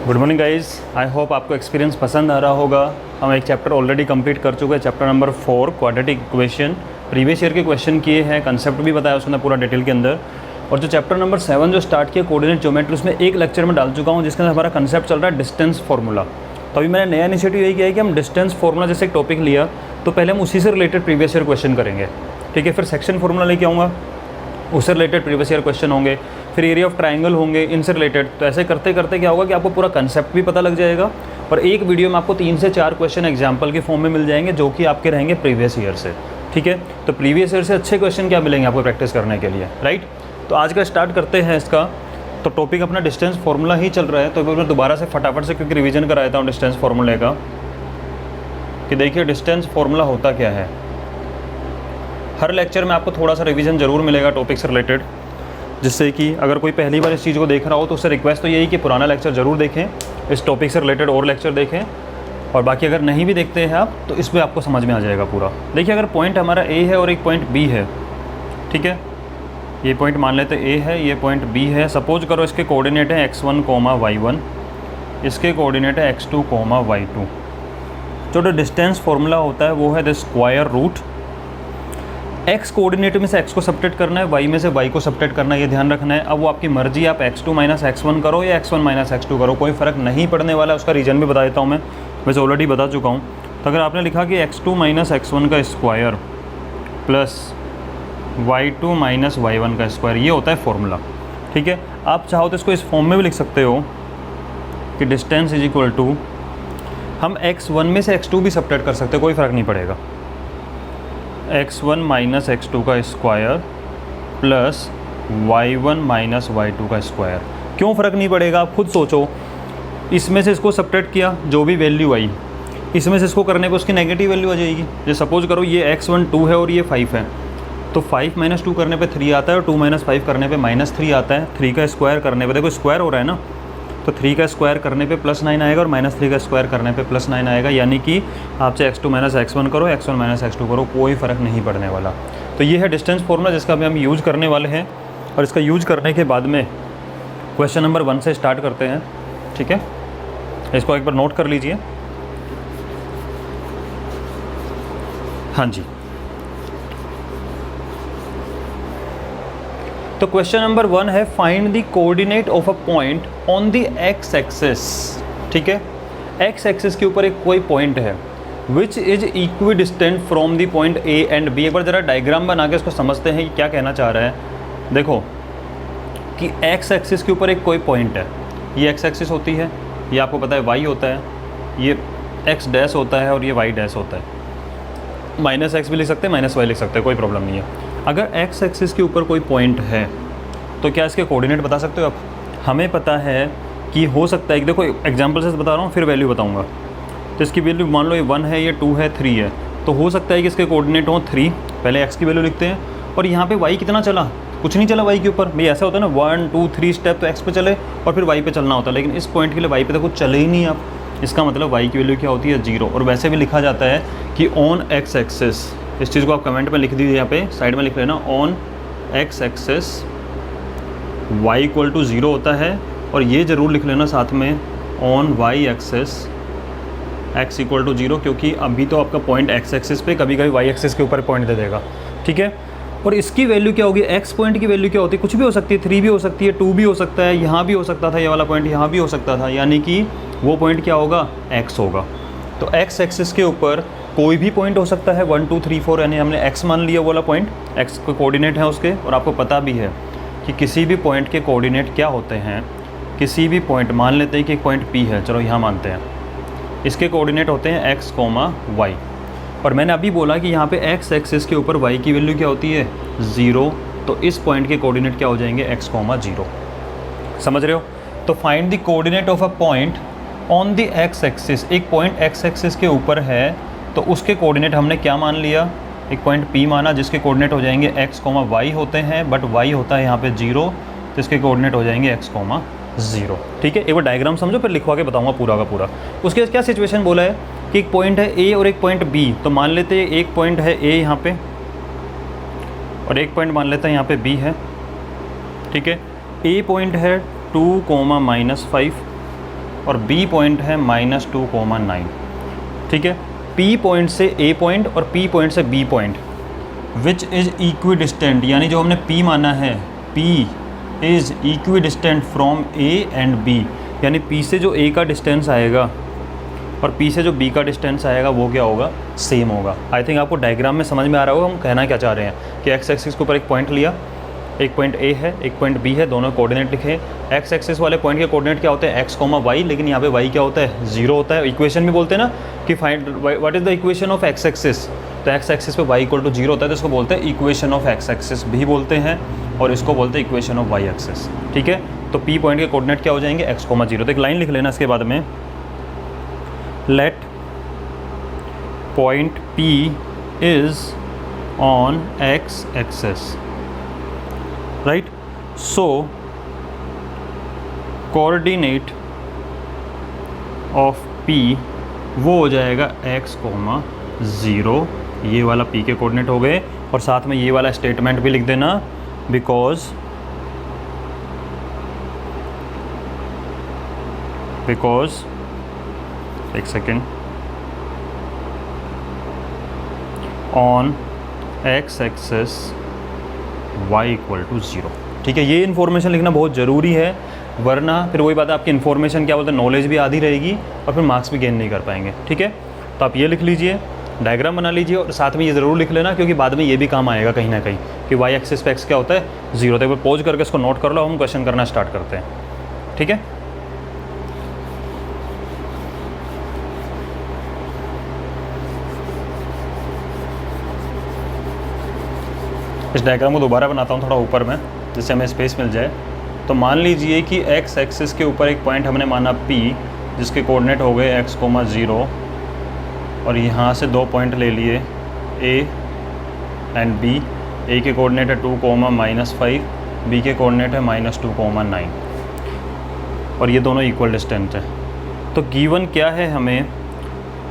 Good morning guys, I hope आपको experience पसंद आ रहा होगा। हम एक चैप्टर ऑलरेडी कंप्लीट कर चुके हैं, chapter number 4 quadratic equation. Previous year के क्वेश्चन किए हैं, कंसेप्ट भी बताया उसके अंदर पूरा डिटेल के अंदर। और जो चैप्टर नंबर 7 जो स्टार्ट किया कोऑर्डिनेट ज्योमेट्री, उसमें एक लेक्चर में डाल चुका हूँ जिसके अंदर हमारा कंसेप्ट चल रहा है डिस्टेंस फार्मूला। तो अभी मैंने नया इनिशिएटिव यही किया है कि हम डिस्टेंस फार्मूला जैसे एक टॉपिक लिया तो पहले हम उसी से रिलेटेड प्रीवियस ईयर क्वेश्चन करेंगे, ठीक है। फिर सेक्शन फार्मूला लेके आऊँगा, उससे रिलेटेड प्रीवियस ईयर क्वेश्चन होंगे, फिर एरिया ऑफ ट्रायंगल होंगे इनसे रिलेटेड। तो ऐसे करते करते क्या होगा कि आपको पूरा कंसेप्ट भी पता लग जाएगा और एक वीडियो में आपको 3 से 4 क्वेश्चन एग्जाम्पल के फॉर्म में मिल जाएंगे जो कि आपके रहेंगे प्रीवियस ईयर से, ठीक है। तो प्रीवियस ईयर से अच्छे क्वेश्चन क्या मिलेंगे आपको प्रैक्टिस करने के लिए, राइट। तो आज का स्टार्ट करते हैं इसका। तो टॉपिक अपना डिस्टेंस फार्मूला ही चल रहा है, तो मैं दोबारा से फटाफट से क्योंकि रिविजन करा देता हूँ डिस्टेंस फार्मूले का, कि देखिए डिस्टेंस फार्मूला होता क्या है। हर लेक्चर में आपको थोड़ा सा रिवीजन ज़रूर मिलेगा टॉपिक से रिलेटेड, जिससे कि अगर कोई पहली बार इस चीज़ को देख रहा हो तो उससे रिक्वेस्ट तो यही कि पुराना लेक्चर ज़रूर देखें, इस टॉपिक से रिलेटेड और लेक्चर देखें, और बाकी अगर नहीं भी देखते हैं आप तो इसमें आपको समझ में आ जाएगा पूरा। देखिए अगर पॉइंट हमारा ए है और एक पॉइंट बी है, ठीक है, ये पॉइंट मान लेते ए है, ये पॉइंट बी है। सपोज करो इसके कोऑर्डिनेट है x1, y1, इसके कोऑर्डिनेट है x2, y2। जो डिस्टेंस फार्मूला होता है वो है the square root x coordinate में से x को सब्ट्रैक्ट करना है, y में से y को सब्ट्रैक्ट करना है, ये ध्यान रखना है। अब वो आपकी मर्जी, आप x2 माइनस x1 करो या x1 माइनस x2 करो, कोई फ़र्क नहीं पड़ने वाला है। उसका रीज़न भी बता देता हूँ मैं, वैसे ऑलरेडी बता चुका हूँ। तो अगर आपने लिखा कि x2 माइनस x1 का स्क्वायर प्लस y2 माइनस y1 का स्क्वायर, ये होता है फॉर्मूला, ठीक है। आप चाहो तो इसको इस फॉर्म में भी लिख सकते हो कि डिस्टेंस इज इक्वल टू, हम x1 में से x2 भी सब्ट्रैक्ट कर सकते हैं, कोई फ़र्क नहीं पड़ेगा, x1 माइनस x2 का स्क्वायर प्लस y1 माइनस y2 का स्क्वायर। क्यों फ़र्क नहीं पड़ेगा आप खुद सोचो। इसमें से इसको सब्ट्रैक्ट किया, जो भी वैल्यू आई, इसमें से इसको करने पे उसकी नेगेटिव वैल्यू आ जाएगी। जैसे सपोज करो ये x1 2 है और ये 5 है, तो 5 माइनस 2 करने पे 3 आता है और 2 माइनस 5 करने पे -3 आता है। 3 का स्क्वायर करने पे, देखो स्क्वायर हो रहा है ना, तो 3 का स्क्वायर करने पे +9 आएगा और -3 का स्क्वायर करने पे +9 आएगा। यानी कि आपसे x2 माइनस x1 करो, x1 माइनस x2 करो, कोई फ़र्क नहीं पड़ने वाला। तो ये है डिस्टेंस फार्मूला जिसका भी हम यूज़ करने वाले हैं। और इसका यूज़ करने के बाद में क्वेश्चन नंबर 1 से स्टार्ट करते हैं, ठीक है। इसको एक बार नोट कर लीजिए। हाँ जी, तो क्वेश्चन नंबर 1 है find the coordinate of a point on the x axis, ठीक है। एक्स एक्सिस के ऊपर एक कोई पॉइंट है which is equidistant from the point A and B. एक बार ज़रा डायग्राम बना के इसको समझते हैं कि क्या कहना चाह रहा है। देखो कि एक्स एक्सिस के ऊपर एक कोई पॉइंट है, ये एक्स एक्सिस होती है, ये आपको पता है वाई होता है, ये एक्स डैश होता है और ये वाई डैश होता है। माइनस एक्स भी लिख सकते हैं, माइनस वाई लिख सकते हैं, कोई प्रॉब्लम नहीं है। अगर एक्स एक्सिस के ऊपर कोई पॉइंट है तो क्या इसके कोऑर्डिनेट बता सकते हो आप? हमें पता है कि हो सकता है कि, देखो एग्जांपल से बता रहा हूँ फिर वैल्यू बताऊँगा। तो इसकी वैल्यू मान लो ये 1 है, ये 2 है, 3 है, तो हो सकता है कि इसके कोऑर्डिनेट हो 3। पहले एक्स की वैल्यू लिखते हैं और यहाँ पे वाई कितना चला, कुछ नहीं चला वाई के ऊपर। भाई ऐसा होता है ना 1 2 3 स्टेप तो एक्स पे चले और फिर वाई पे चलना होता है, लेकिन इस पॉइंट के लिए वाई पे तो कुछ चले ही नहीं आप। इसका मतलब वाई की वैल्यू क्या होती है, 0। और वैसे भी लिखा जाता है कि ऑन एक्स एक्सिस, इस चीज़ को आप कमेंट में लिख दीजिए, यहाँ पे साइड में लिख लेना, on x axis y equal to 0 होता है। और ये ज़रूर लिख लेना साथ में, on y axis x equal to 0, क्योंकि अभी तो आपका पॉइंट x एक्सिस पे, कभी कभी y एक्सिस के ऊपर पॉइंट दे देगा, ठीक है। और इसकी वैल्यू क्या होगी, x पॉइंट की वैल्यू क्या होती है, कुछ भी हो सकती है, 3 भी हो सकती है, 2 भी हो सकता है, यहाँ भी हो सकता था, ये वाला पॉइंट यहाँ भी हो सकता था, यानी कि वो पॉइंट क्या होगा, x होगा। तो x एक्सिस के ऊपर कोई भी पॉइंट हो सकता है, 1 2 3 4, यानी हमने x मान लिया, वो वाला पॉइंट x के कोऑर्डिनेट है उसके। और आपको पता भी है कि किसी भी पॉइंट के कोऑर्डिनेट क्या होते हैं। किसी भी पॉइंट, मान लेते हैं कि एक पॉइंट P है, चलो यहाँ मानते हैं, इसके कोऑर्डिनेट होते हैं x, y। और मैंने अभी बोला कि यहाँ पे x एक्सिस के ऊपर y की वैल्यू क्या होती है, 0। तो इस पॉइंट के कोऑर्डिनेट क्या हो जाएंगे, x, 0। समझ रहे हो। तो find the coordinate of a point on the x axis. एक पॉइंट x एक्सिस के ऊपर है तो उसके कोऑर्डिनेट हमने क्या मान लिया, एक पॉइंट P माना जिसके कोऑर्डिनेट हो जाएंगे x, y होते हैं, बट y होता है यहाँ पे 0, तो इसके कोऑर्डिनेट हो जाएंगे x, 0, ठीक है। एक बार डायग्राम समझो फिर लिखवा के बताऊंगा पूरा का पूरा। उसके क्या सिचुएशन बोला है कि एक पॉइंट है A और एक पॉइंट B। तो मान लेते हैं एक पॉइंट है A यहाँ पे और एक पॉइंट मान लेते हैं यहाँ पे B है, ठीक है। A पॉइंट है 2, -5 और बी पॉइंट है -2,9। ठीक है, पी पॉइंट से ए पॉइंट और पी पॉइंट से B point which is equidistant, यानी जो हमने पी माना है P is equidistant from A and B, यानी पी से जो ए का डिस्टेंस आएगा और पी से जो बी का डिस्टेंस आएगा वो क्या होगा, सेम होगा। आई थिंक आपको डायग्राम में समझ में आ रहा होगा हम कहना क्या चाह रहे हैं कि एक्स एक्सिस के ऊपर एक पॉइंट लिया, एक पॉइंट ए है एक पॉइंट बी है, दोनों कोऑर्डिनेट लिखे। एक्स एक्सिस वाले पॉइंट के कोऑर्डिनेट क्या होते हैं, एक्स कॉमा वाई, लेकिन यहाँ पे वाई क्या होता है, 0 होता है। इक्वेशन भी बोलते हैं ना कि find what is the equation of x axis, तो एक्स एक्सिस पे वाई इक्वल टू 0 होता है, तो इसको बोलते हैं इक्वेशन ऑफ एक्स एक्सिस भी बोलते हैं, और इसको बोलते हैं इक्वेशन ऑफ वाई एक्सिस। ठीक है, तो पी पॉइंट के कोऑर्डिनेट क्या हो जाएंगे, एक्स कॉमा 0। तो एक लाइन लिख लेना इसके बाद में, let point P is on x axis, right. So coordinate of P वो हो जाएगा एक्स कॉमा 0, ये वाला पी के कोऑर्डिनेट हो गए, और साथ में ये वाला स्टेटमेंट भी लिख देना, बिकॉज एक second, on x axis Y equal to 0। ठीक है, ये इन्फॉर्मेशन लिखना बहुत ज़रूरी है, वरना फिर वही बात है, आपकी इन्फॉर्मेशन क्या बोलते हैं, नॉलेज भी आधी रहेगी और फिर मार्क्स भी गेन नहीं कर पाएंगे। ठीक है, तो आप ये लिख लीजिए, डायग्राम बना लीजिए, और साथ में ये ज़रूर लिख लेना क्योंकि बाद में ये भी काम आएगा कहीं ना कहीं कि वाई एक्सिस पे एक्स क्या होता है, 0 होता है। पॉज करके इसको नोट कर लो, हम क्वेश्चन करना स्टार्ट करते हैं। ठीक है, इस डायग्राम को दोबारा बनाता हूँ थोड़ा ऊपर में, जिससे हमें स्पेस मिल जाए। तो मान लीजिए कि एक्स एक्सिस के ऊपर एक पॉइंट हमने माना P, जिसके कोऑर्डिनेट हो गए x, 0, और यहाँ से 2 पॉइंट ले लिए A एंड B। A के कोऑर्डिनेट है 2, -5, B के कोऑर्डिनेट है -2,9, और ये दोनों इक्वल डिस्टेंस है। तो गिवन क्या है हमें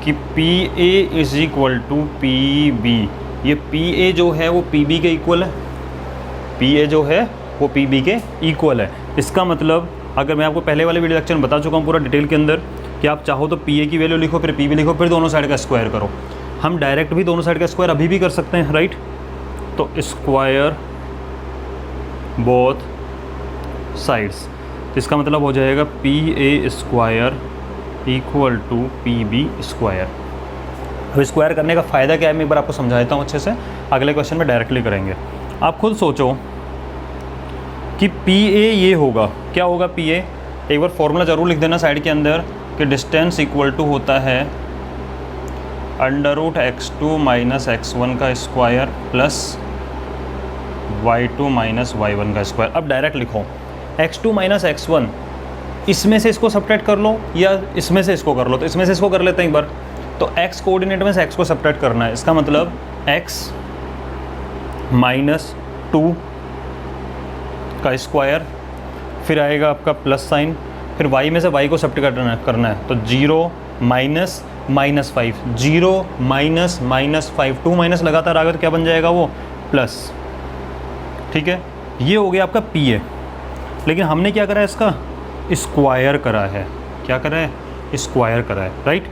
कि PA is equal to PB, ये PA जो है वो PB के इक्वल है, PA जो है वो PB के इक्वल है। इसका मतलब अगर मैं आपको पहले वाले वीडियो लेक्चर में बता चुका हूँ पूरा डिटेल के अंदर कि आप चाहो तो PA की वैल्यू लिखो, फिर PB लिखो, फिर दोनों साइड का स्क्वायर करो। हम डायरेक्ट भी दोनों साइड का स्क्वायर अभी भी कर सकते हैं, राइट। तो स्क्वायर बोथ साइड्स, इसका मतलब हो जाएगा PA square equal to PB square. अब स्क्वायर करने का फ़ायदा क्या है, मैं एक बार आपको समझाता हूँ अच्छे से, अगले क्वेश्चन में डायरेक्टली करेंगे। आप खुद सोचो कि PA ये होगा, क्या होगा PA, एक बार फॉर्मूला ज़रूर लिख देना साइड के अंदर कि डिस्टेंस इक्वल टू होता है √x2 - x1 का स्क्वायर प्लस y2 - y1 का स्क्वायर। अब डायरेक्ट लिखो x2 - x1, इसमें से इसको सब्ट्रैक्ट कर लो या इसमें से इसको कर लो, तो इसमें से इसको कर लेते हैं एक बार। तो x कोऑर्डिनेट में से x को सब्ट्रैक्ट करना है, इसका मतलब x - 2 का स्क्वायर, फिर आएगा आपका प्लस साइन, फिर y में से y को सब्ट्रैक्ट करना है, तो 0 माइनस -5, 0 माइनस -5, 2 माइनस लगातार आ गया तो क्या बन जाएगा वो प्लस। ठीक है, ये हो गया आपका PA। लेकिन हमने क्या करा है, इसका स्क्वायर करा है, क्या करा है, स्क्वायर करा है, राइट।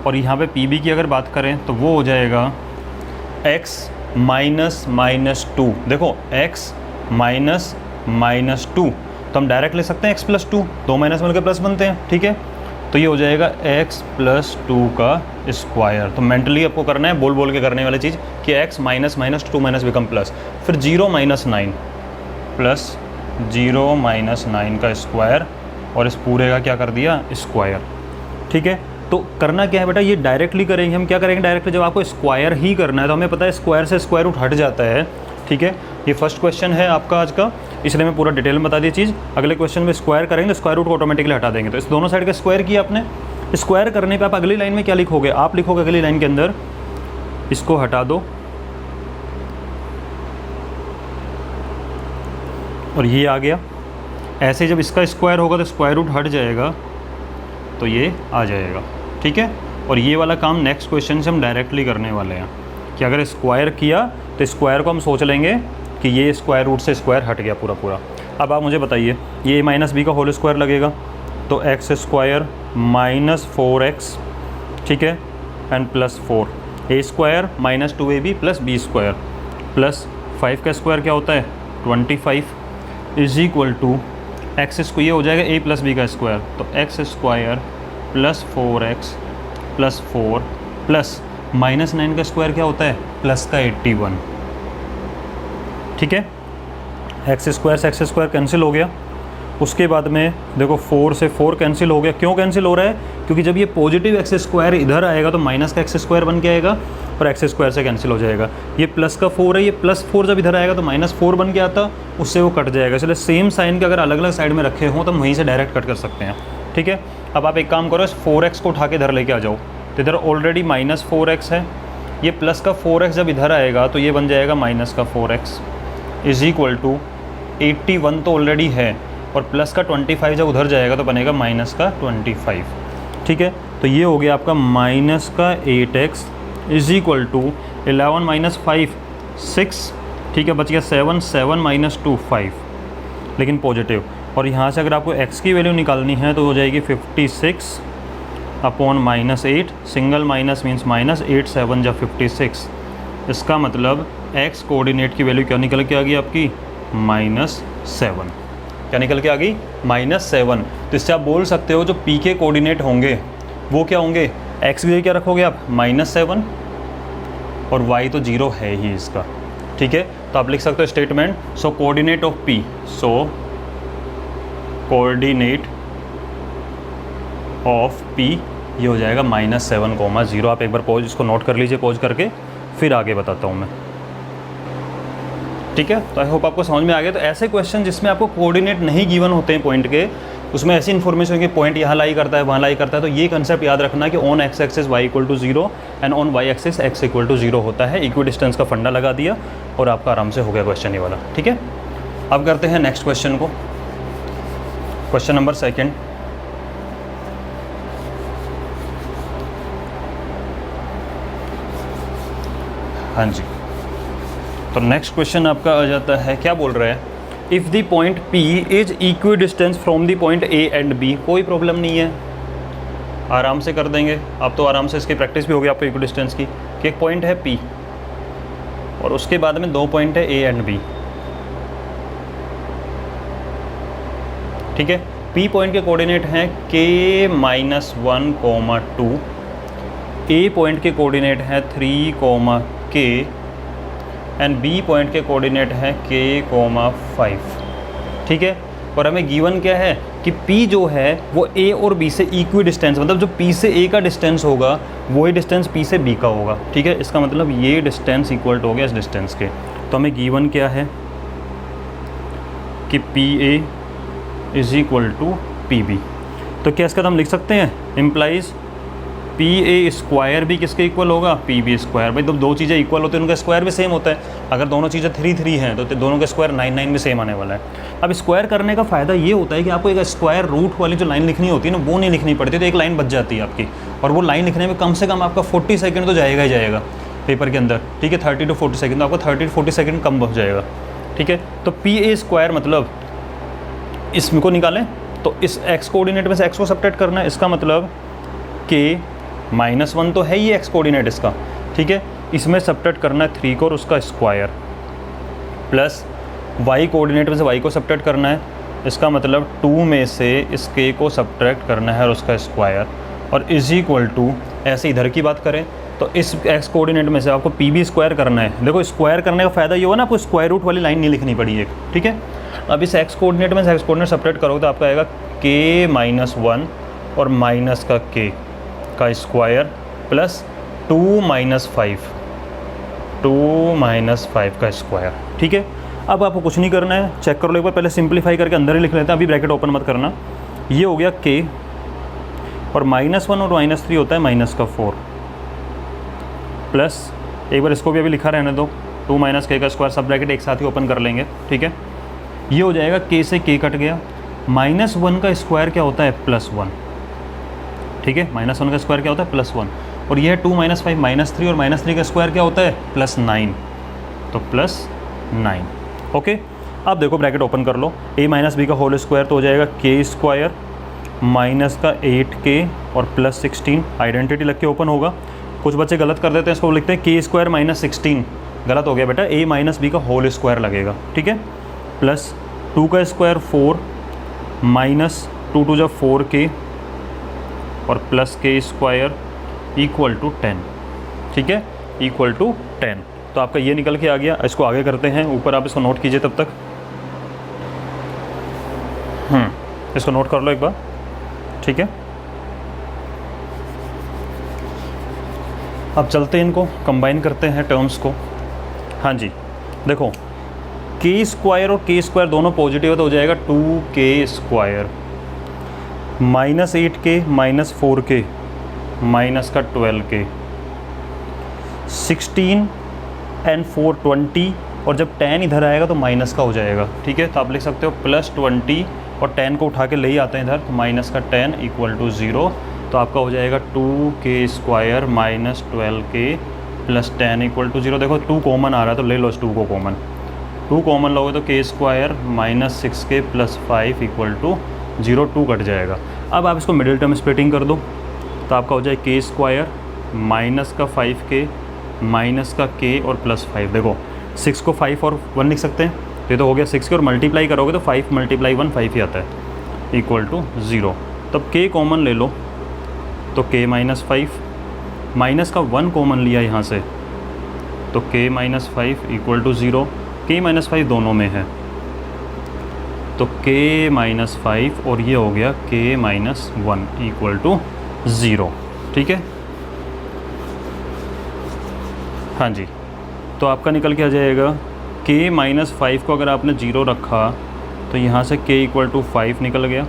और यहाँ पे PB की अगर बात करें तो वो हो जाएगा x -2, देखो x -2, तो हम डायरेक्ट ले सकते हैं x + 2, 2 माइनस मिलकर प्लस बनते हैं। ठीक है, तो ये हो जाएगा x + 2 का स्क्वायर। तो मेंटली आपको करना है, बोल बोल के करने वाली चीज़ कि x -2 माइनस बिकम प्लस, फिर 0 - 9 प्लस 0 - 9 का स्क्वायर, और इस पूरे का क्या कर दिया, स्क्वायर। ठीक है, तो करना क्या है बेटा, ये डायरेक्टली करेंगे हम। क्या करेंगे डायरेक्टली, जब आपको स्क्वायर ही करना है तो हमें पता है स्क्वायर से स्क्वायर रूट हट जाता है। ठीक है, ये फर्स्ट क्वेश्चन है आपका आज का, इसलिए मैं पूरा डिटेल में बता दी चीज़। अगले क्वेश्चन में स्क्वायर करेंगे तो स्क्वायर रूट को ऑटोमेटिकली हटा देंगे। तो इस दोनों साइड का स्क्वायर किया आपने, स्क्वायर करने पे आप अगली लाइन में क्या लिखोगे, आप लिखोगे अगली लाइन के अंदर इसको हटा दो और ये आ गया। ऐसे जब इसका स्क्वायर होगा तो स्क्वायर रूट हट जाएगा, तो ये आ जाएगा। ठीक है, और ये वाला काम नेक्स्ट क्वेश्चन से हम डायरेक्टली करने वाले हैं कि अगर स्क्वायर किया तो स्क्वायर को हम सोच लेंगे कि ये स्क्वायर रूट से स्क्वायर हट गया पूरा पूरा। अब आप मुझे बताइए, ये a - b का होल स्क्वायर लगेगा, तो एक्स स्क्वायर माइनस 4x, ठीक है, and plus 4, a square minus 2ab plus b square plus 5 का स्क्वायर क्या होता है 25 is equal to x square, ये हो जाएगा a प्लस बी का स्क्वायर, तो x square plus 4x plus 4 plus minus 9 का स्क्वायर क्या होता है प्लस का 81, ठीक है। एक्स स्क्वायर से एक्स स्क्वायर कैंसिल हो गया। उसके बाद में देखो 4 से 4 कैंसिल हो गया। क्यों कैंसिल हो रहा है? क्योंकि जब ये पॉजिटिव एक्स स्क्वायर इधर आएगा तो माइनस का एक्स स्क्वायर बन के आएगा और एक्स स्क्वायर से कैंसिल हो जाएगा। ये प्लस का 4 है, ये प्लस 4 जब इधर आएगा तो माइनस 4 बन के आता, उससे वो कट जाएगा। इसलिए सेम साइन के अगर अलग अलग साइड में रखे हों तो हम वहीं से डायरेक्ट कट कर सकते हैं, ठीक है। अब आप एक काम करो, इस 4x को उठा के इधर लेके आ जाओ, तो इधर ऑलरेडी माइनस 4x है, ये प्लस का 4x जब इधर आएगा तो ये बन जाएगा माइनस का 4x इज इक्वल टू 81 तो ऑलरेडी है और प्लस का 25 जब उधर जाएगा तो बनेगा माइनस का 25, ठीक है। तो ये हो गया आपका माइनस का 8x is equal to 11 minus 5 6, ठीक है, बच गया 7, 7 माइनस 2 5, लेकिन पॉजिटिव। और यहाँ से अगर आपको x की वैल्यू निकालनी है तो हो जाएगी 56 upon minus 8, single minus means minus, 8 7 जा 56, इसका मतलब x कोऑर्डिनेट की वैल्यू क्या निकल के आ गई आपकी -7। क्या निकल के आ गई -7। तो इससे आप बोल सकते हो जो p के कोऑर्डिनेट होंगे वो क्या होंगे, x की जगह क्या रखोगे आप -7 और y तो 0 है ही इसका, ठीक है। तो आप लिख सकते हो statement, so coordinate of p, so coordinate of p ये हो जाएगा -7,0। आप एक बार पॉज इसको नोट कर लीजिए, पॉज करके फिर आगे बताता हूँ मैं, ठीक है। तो आई होप आपको समझ में आ गया। तो ऐसे क्वेश्चन जिसमें आपको कोऑर्डिनेट नहीं गिवन होते हैं पॉइंट के, उसमें ऐसी इन्फॉर्मेशन कि पॉइंट यहाँ लाई करता है वहाँ लाई करता है, तो ये कंसेप्ट याद रखना कि on x axis y equal to 0 and on y axis x equal to 0 होता है। इक्वी डिस्टेंस का फंडा लगा दिया और आपका आराम से हो गया क्वेश्चन ये वाला, ठीक है। अब करते हैं नेक्स्ट क्वेश्चन को, क्वेश्चन नंबर 2। हाँ जी, तो नेक्स्ट क्वेश्चन आपका आ जाता है, क्या बोल रहा है, if the point P is equi distance from the point A and B। कोई प्रॉब्लम नहीं है, आराम से कर देंगे। अब तो आराम से इसकी प्रैक्टिस भी होगी आपको इक्वी डिस्टेंस की, कि एक पॉइंट है P और उसके बाद में 2 पॉइंट है A एंड B, ठीक है। P पॉइंट के कोऑर्डिनेट हैं K-1, 2, A पॉइंट के कोऑर्डिनेट हैं 3, K एंड B पॉइंट के कोऑर्डिनेट है K, 5, ठीक है। और हमें गिवन क्या है कि P जो है वो A और B से इक्वी डिस्टेंस, मतलब जो P से A का डिस्टेंस होगा वही डिस्टेंस P से B का होगा, ठीक है। इसका मतलब ये डिस्टेंस इक्वल हो गया इस डिस्टेंस के। तो हमें गिवन क्या है कि PA is equal to PB। तो क्या इसका हम लिख सकते हैं, इम्प्लाइज PA स्क्वायर भी किसके इक्वल होगा, PB स्क्वायर। भाई जब दो चीज़ें इक्वल होती हैं उनका स्क्वायर भी सेम होता है। अगर दोनों चीज़ें 3 3 हैं तो दोनों का स्क्वायर 9 9 में सेम आने वाला है। अब स्क्वायर करने का फ़ायदा ये होता है कि आपको एक स्क्वायर रूट वाली जो लाइन लिखनी होती है ना वो नहीं लिखनी पड़ती, तो एक लाइन बच जाती है आपकी, और वो लाइन लिखने में कम से कम आपका 40 सेकेंड तो जाएगा ही जाएगा पेपर के अंदर, ठीक है। 30 to 40 सेकेंड, तो आपको 30 to 40 सेकेंड कम बच जाएगा, ठीक है। तो PA स्क्वायर मतलब इसको निकालें तो इस x कोऑर्डिनेट में से x को सब्ट्रैक्ट करना है, इसका मतलब K -1 तो है ही x कोऑर्डिनेट इसका, ठीक है। इसमें सब्ट्रैक्ट करना है 3 को और उसका स्क्वायर, प्लस y कोऑर्डिनेट में से y को सब्ट्रैक्ट करना है, इसका मतलब 2 में से इस k को सब्ट्रैक्ट करना है और उसका स्क्वायर, और इज इक्वल टू, ऐसे इधर की बात करें तो इस x कोऑर्डिनेट में से आपको PB स्क्वायर करना है। देखो स्क्वायर करने का फ़ायदा ये हुआ ना, आपको स्क्वायर रूट वाली लाइन नहीं लिखनी पड़ी एक, ठीक है। अब इस x कोऑर्डिनेट में से x कोऑर्डिनेट सब्ट्रैक्ट करोगे तो आपका आएगा K-1 और माइनस का K का स्क्वायर प्लस 2 - 5 का स्क्वायर, ठीक है। अब आपको कुछ नहीं करना है, चेक कर लो एक बार, पहले सिंप्लीफाई करके अंदर ही लिख लेते हैं, अभी ब्रैकेट ओपन मत करना। ये हो गया K और -1 और -3 होता है -4, प्लस एक बार इसको भी अभी लिखा रहने दो, 2 - K का स्क्वायर, सब ब्रैकेट एक साथ ही ओपन कर लेंगे, ठीक है। ये हो जाएगा K से K कट गया, -1 का स्क्वायर क्या होता है +1, ठीक है। -1 का स्क्वायर क्या होता है +1, और ये है 2 - 5 -3, और -3 का स्क्वायर क्या होता है +9, तो +9, ओके। अब देखो ब्रैकेट ओपन कर लो, A - B का होल स्क्वायर तो हो जाएगा K स्क्वायर माइनस का 8k और प्लस 16, आइडेंटिटी लग के ओपन होगा। कुछ बच्चे गलत कर देते हैं, इसको लिखते हैं k स्क्वायर माइनस 16, गलत हो गया बेटा, a माइनस बी का होल स्क्वायर लगेगा, ठीक है। प्लस 2 का स्क्वायर 4 माइनस 2 2 जा 4k और plus k square equal to 10, ठीक है, इक्वल टू 10। तो आपका ये निकल के आ गया। इसको आगे करते हैं, ऊपर आप इसको नोट कीजिए तब तक। इसको नोट कर लो एक बार, ठीक है। अब चलते हैं, इनको कंबाइन करते हैं टर्म्स को। हाँ जी, देखो k स्क्वायर और k स्क्वायर दोनों पॉजिटिव है तो हो जाएगा 2k square minus 8k minus 4k minus का 12k, 16 एंड 4 20, और जब 10 इधर आएगा तो माइनस का हो जाएगा, ठीक है। तो आप लिख सकते हो प्लस 20 और 10 को उठा के ले ही आते हैं इधर, तो माइनस का 10 इक्वल टू 0। तो आपका हो जाएगा 2k square minus 12k plus 10 equal to 0। देखो 2 कॉमन आ रहा है तो ले लो इस 2 को कॉमन, 2 कॉमन लोगे तो k square minus 6k plus 5 equal to 0, 2 cut जाएगा। अब आप इसको मिडिल टर्म स्प्लिटिंग कर दो तो आपका हो जाए k स्क्वायर माइनस का 5k माइनस का k और प्लस 5। देखो 6 को 5 और 1 लिख सकते हैं, ये तो हो गया 6 के, और मल्टीप्लाई करोगे तो 5 मल्टीप्लाई 1 5 ही आता है, इक्वल टू 0। तब k कॉमन ले लो तो k माइनस 5, माइनस का 1 कॉमन लिया यहाँ से तो k minus 5 equal to 0, k minus 5 दोनों में है तो k माइनस 5 और ये हो गया k माइनस 1 इक्वल टू 0, ठीक है। हाँ जी, तो आपका निकल के आ जाएगा k माइनस 5 को अगर आपने 0 रखा तो यहाँ से k इक्वल टू 5 निकल गया,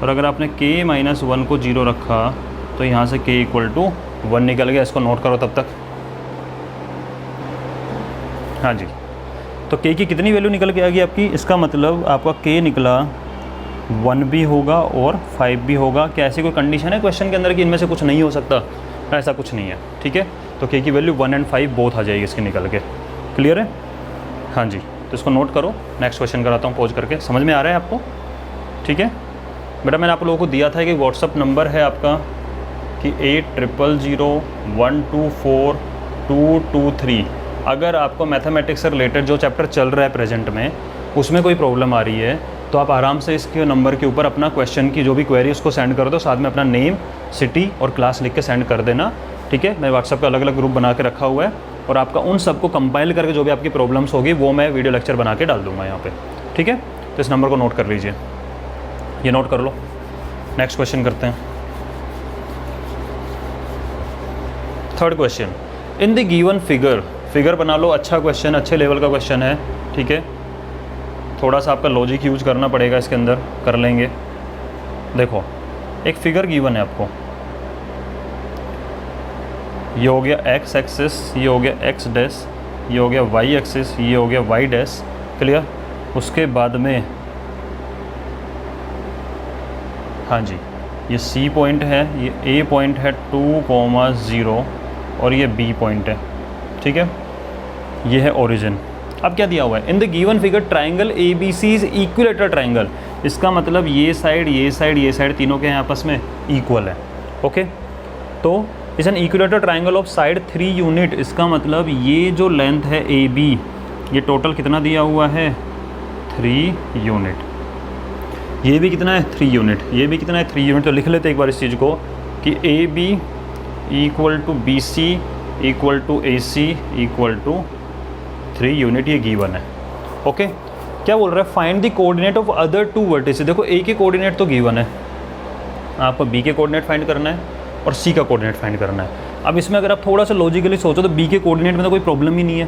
और अगर आपने k माइनस 1 को 0 रखा तो यहाँ से k इक्वल टू 1 निकल गया। इसको नोट करो तब तक। हाँ जी, तो k की कितनी वैल्यू निकल के आ गई आपकी, इसका मतलब आपका k निकला 1 भी होगा और 5 भी होगा। क्या ऐसी कोई कंडीशन है क्वेश्चन के अंदर कि इनमें से कुछ नहीं हो सकता? ऐसा कुछ नहीं है, ठीक है। तो k की वैल्यू 1 एंड 5 बोथ आ जाएगी इसकी निकल के। क्लियर है? हाँ जी, तो इसको नोट करो। नेक्स्ट क्वेश्चन कराता हूँ पॉज करके। समझ में आ रहा है आपको? ठीक है बेटा, मैंने आप लोगों को दिया था कि व्हाट्सअप नंबर है आपका कि 8000124223। अगर आपको मैथमेटिक्स से रिलेटेड जो चैप्टर चल रहा है प्रेजेंट में उसमें कोई प्रॉब्लम आ रही है तो आप आराम से इसके नंबर के ऊपर अपना क्वेश्चन की जो भी क्वेरी उसको सेंड कर दो, साथ में अपना नेम, सिटी और क्लास लिख के सेंड कर देना, ठीक है। मैं व्हाट्सअप का अलग अलग ग्रुप बना के रखा हुआ है और आपका उन सबको कंपाइल करके जो भी आपकी प्रॉब्लम्स होगी वो मैं वीडियो लेक्चर बना के डाल दूँगा यहाँ पे, ठीक है। तो इस नंबर को नोट कर लीजिए, ये नोट कर लो। नेक्स्ट क्वेश्चन करते हैं। Third question, in the given figure बना लो। अच्छा क्वेश्चन, अच्छे लेवल का क्वेश्चन है, ठीक है। थोड़ा सा आपका लॉजिक यूज करना पड़ेगा इसके अंदर, कर लेंगे। देखो एक फिगर गिवन है आपको, ये हो गया x एक्सिस, ये हो गया x डैश, ये हो गया y एक्सिस, ये हो गया y डैश। क्लियर? उसके बाद में हाँ जी, ये C पॉइंट है, ये A पॉइंट है 2,0 और ये B पॉइंट है, ठीक है। ये है ओरिजिन। अब क्या दिया हुआ है, in the given figure triangle ABC is equilateral triangle. इसका मतलब ये साइड, ये साइड, ये साइड तीनों के हैं आपस में इक्वल है, ओके। तो इस an equilateral triangle of side 3 unit. इसका मतलब ये जो लेंथ है AB, ये टोटल कितना दिया हुआ है 3 यूनिट। ये भी कितना है 3 यूनिट, ये भी कितना है 3 यूनिट। तो लिख लेते एक बार इस चीज़ को कि AB equal to BC equal to AC equal to 3 unit, ये गिवन है, ओके। क्या बोल रहा है, find the coordinate of other 2 vertices. देखो A के कोऑर्डिनेट तो गिवन है, आपको B के कोऑर्डिनेट फाइंड करना है और C का कोऑर्डिनेट फाइंड करना है। अब इसमें अगर आप थोड़ा सा लॉजिकली सोचो तो B के कोऑर्डिनेट में तो कोई प्रॉब्लम ही नहीं है।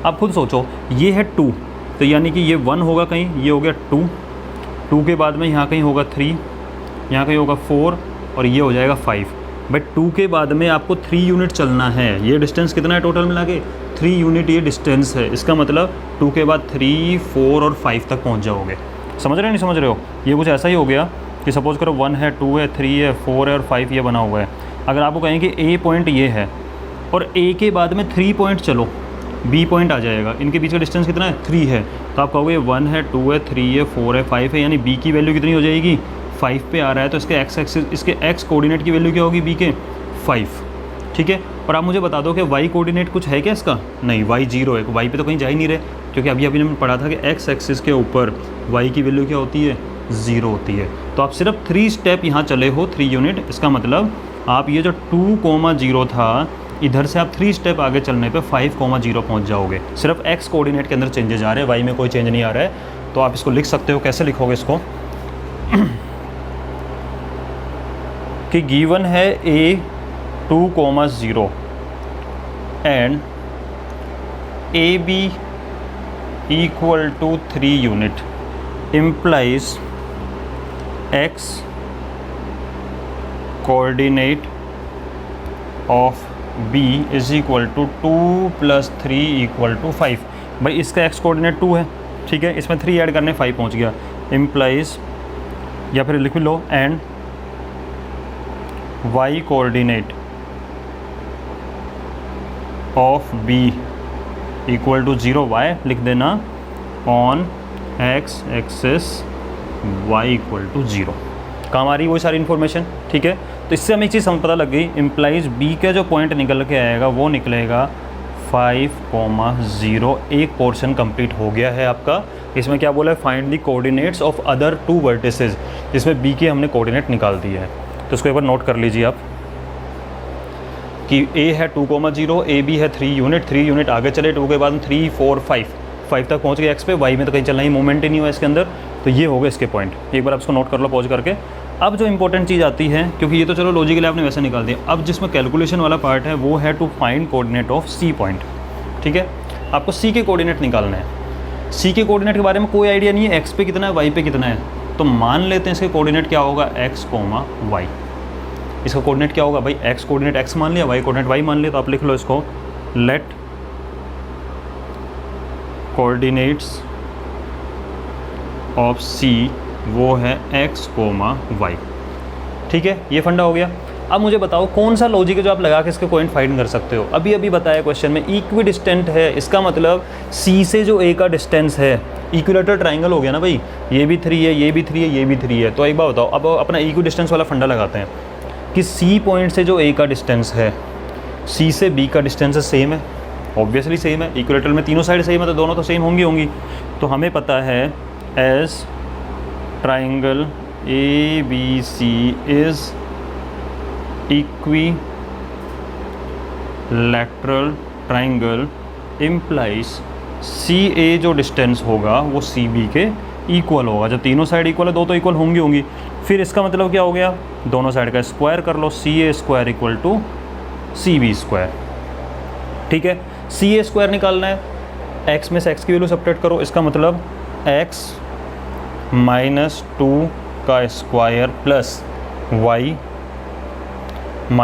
आप खुद सोचो, ये है 2 तो यानी कि ये 1 होगा कहीं, ये हो गया 2 के बाद में यहाँ कहीं होगा 3, यहाँ कहीं होगा 4 और ये हो जाएगा 5। बट 2 के बाद में आपको 3 यूनिट चलना है। ये डिस्टेंस कितना है टोटल मिला के 3 यूनिट ये डिस्टेंस है। इसका मतलब 2 के बाद 3, 4 और 5 तक पहुँच जाओगे। समझ रहे हो नहीं समझ रहे हो? ये कुछ ऐसा ही हो गया कि सपोज़ करो 1 है, 2 है, 3 है, 4 है और 5 ये बना हुआ है। अगर आपको कहें कि A पॉइंट ये है और A के बाद में 3 पॉइंट चलो, B पॉइंट आ जाएगा। इनके बीच का डिस्टेंस कितना है 3 है, तो आप कहोगे 1 है, 2 है, 3 है, 4 है, 5 है, यानी B की वैल्यू कितनी हो जाएगी 5 पे आ रहा है, तो इसके एक्स एक्सिस, इसके एक्स कोऑर्डिनेट की वैल्यू क्या होगी बी के 5, ठीक है। और आप मुझे बता दो कि वाई कोऑर्डिनेट कुछ है क्या इसका? नहीं, वाई 0 है, वाई पे तो कहीं जा ही नहीं रहे, क्योंकि अभी हमने पढ़ा था कि एक्स एक्सिस के ऊपर वाई की वैल्यू क्या होती है? 0 होती है। तो आप सिर्फ 3 स्टेप यहाँ चले हो, 3 यूनिट, इसका मतलब आप ये जो 2,0 था, इधर से आप 3 स्टेप आगे चलने पे 5,0 पहुँच जाओगे। सिर्फ एक्स कोऑर्डिनेट के अंदर चेंजेस आ रहे हैं, वाई में कोई चेंज नहीं आ रहा है। तो आप इसको लिख सकते हो, कैसे लिखोगे इसको कि गिवन है a 2,0 and AB equal to 3 unit implies x coordinate of B is equal to 2 + 3 = 5। भाई इसका x कोऑर्डिनेट 2 है, ठीक है, इसमें 3 ऐड करने 5 पहुंच गया। इम्प्लाइज, या फिर लिख लो and y coordinate of b equal to 0, y लिख देना on x axis y equal to 0। काम आ रही है वही सारी इन्फॉर्मेशन, ठीक है। तो इससे हमें एक चीज़ पता लग गई, इम्प्लाइज b का जो पॉइंट निकल के आएगा वो निकलेगा 5,0। एक पोर्शन कंप्लीट हो गया है आपका। इसमें क्या बोला है? Find the coordinates of other 2 vertices, जिसमें b के हमने कोऑर्डिनेट निकाल दिए हैं। तो इसको एक बार नोट कर लीजिए आप कि a है 2,0, AB है 3 यूनिट, 3 यूनिट आगे चले, 2 के बाद 3, 4, 5 तक पहुंच गए x पे, y में तो कहीं चलना ही, मूवमेंट ही नहीं हुआ इसके अंदर। तो ये हो गए इसके पॉइंट। एक बार आप इसको नोट कर लो पॉज करके। अब जो इंपॉर्टेंट चीज़ आती है, क्योंकि ये तो चलो लॉजिकली आपने वैसे निकाल दिया, अब जिसमें कैलकुलेशन वाला पार्ट है वो है to find coordinate of C point, ठीक है। आपको C के कोऑर्डिनेट निकालने हैं। C के कोऑर्डिनेट के बारे में कोई आइडिया नहीं है, x पे कितना है, y पे कितना है। तो मान लेते हैं इसके कोऑर्डिनेट क्या होगा, x, y। इसका कोऑर्डिनेट क्या होगा भाई, x कोऑर्डिनेट x मान लिया, y कोऑर्डिनेट y मान लिया। तो आप लिख लो इसको, लेट कोऑर्डिनेट्स ऑफ C वो है x, y, ठीक है। ये फंडा हो गया। अब मुझे बताओ कौन सा लॉजिक है जो आप लगा के इसके पॉइंट फाइंड कर सकते हो। अभी बताया क्वेश्चन में इक्वी डिस्टेंट है, इसका मतलब C से जो A का डिस्टेंस है, इक्विलेटरल ट्राइंगल हो गया ना भाई, ये भी 3 है, ये भी 3 है, ये भी 3 है। तो एक बार बताओ, अब अपना इक्वी डिस्टेंस वाला फंडा लगाते हैं कि C पॉइंट से जो A का डिस्टेंस है, C से B का डिस्टेंस सेम है, ऑब्वियसली सेम है। इक्विलेटरल में तीनों साइड सेम है, तो दोनों तो सेम होंगी। तो हमें पता है as triangle ABC is equilateral triangle implies CA जो डिस्टेंस होगा वो CB के इक्वल होगा। जब तीनों साइड इक्वल है, दो तो इक्वल होंगी। फिर इसका मतलब क्या हो गया, दोनों साइड का स्क्वायर कर लो, CA square equal to CB square, ठीक है। CA स्क्वायर निकालना है, x में से x की वैल्यू सब्ट्रैक्ट करो, इसका मतलब x - 2 का स्क्वायर प्लस y -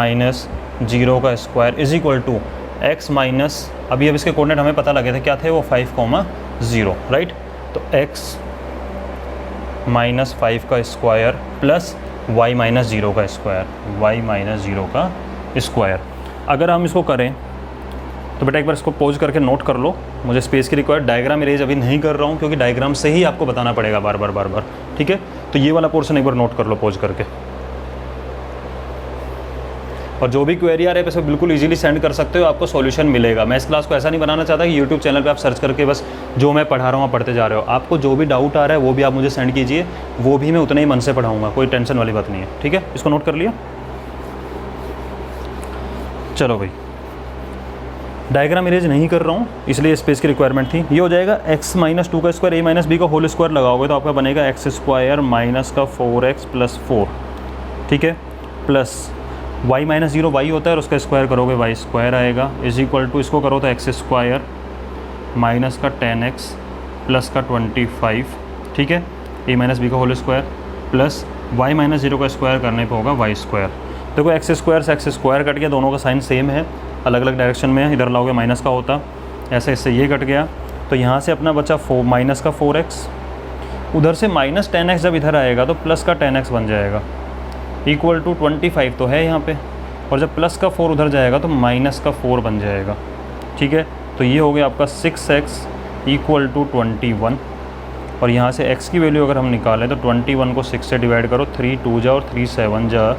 0 का square is equal to x minus, अभी अब इसके कोऑर्डिनेट हमें पता लगे थे क्या थे, वो 5,0, राइट। तो x - 5 का स्क्वायर प्लस y - 0 का स्क्वायर, y - 0 का स्क्वायर। अगर हम इसको करें तो बेटा एक बार इसको पॉज करके नोट कर लो। मुझे स्पेस की रिक्वायर्ड, डायग्राम इरेज अभी नहीं कर रहा हूँ क्योंकि डायग्राम से ही आपको बताना पड़ेगा बार बार, ठीक है। तो ये वाला पोर्शन एक बार नोट कर लो पॉज करके, और जो भी क्वेरी आ रही है बिल्कुल इजीली सेंड कर सकते हो, आपको सॉल्यूशन मिलेगा। मैं इस क्लास को ऐसा नहीं बनाना चाहता कि यूट्यूब चैनल पे आप सर्च करके बस जो मैं पढ़ा रहा हूँ आप पढ़ते जा रहे हो। आपको जो भी डाउट आ रहा है वो भी आप मुझे सेंड कीजिए, वो भी मैं उतने ही मन से पढ़ाऊँगा, कोई टेंशन वाली बात नहीं है, ठीक है। इसको नोट कर लिया। चलो भाई, डायग्राम इरेज नहीं कर रहा हूँ इसलिए स्पेस की रिक्वायरमेंट थी। ये हो जाएगा x - 2 का स्क्वायर, a - b का होल स्क्वायर लगाओगे तो आपका बनेगा x स्क्वायर माइनस का 4x + 4, ठीक है, प्लस y - 0 y होता है और उसका स्क्वायर करोगे y स्क्वायर आएगा, इज इक्वल टू इसको करो तो x स्क्वायर माइनस का 10x प्लस का 25, ठीक है, a - b का होल स्क्वायर प्लस y - 0 का स्क्वायर करने पे होगा y स्क्वायर। देखो x स्क्वायर से x स्क्वायर कट गया, दोनों का साइन सेम है, अलग अलग डायरेक्शन में है। इधर लाओगे माइनस का होता, ऐसे इससे ये कट गया, तो यहाँ से अपना बचा माइनस का 4x, उधर से माइनस 10x जब इधर आएगा तो प्लस का 10x बन जाएगा, इक्वल टू 25 तो है यहाँ पे, और जब प्लस का 4 उधर जाएगा तो माइनस का 4 बन जाएगा, ठीक है। तो ये हो गया आपका 6x इक्वल टू 21, और यहाँ से x की वैल्यू अगर हम निकालें तो 21 को 6 से डिवाइड करो, 3 2 जा और 3 7 जा,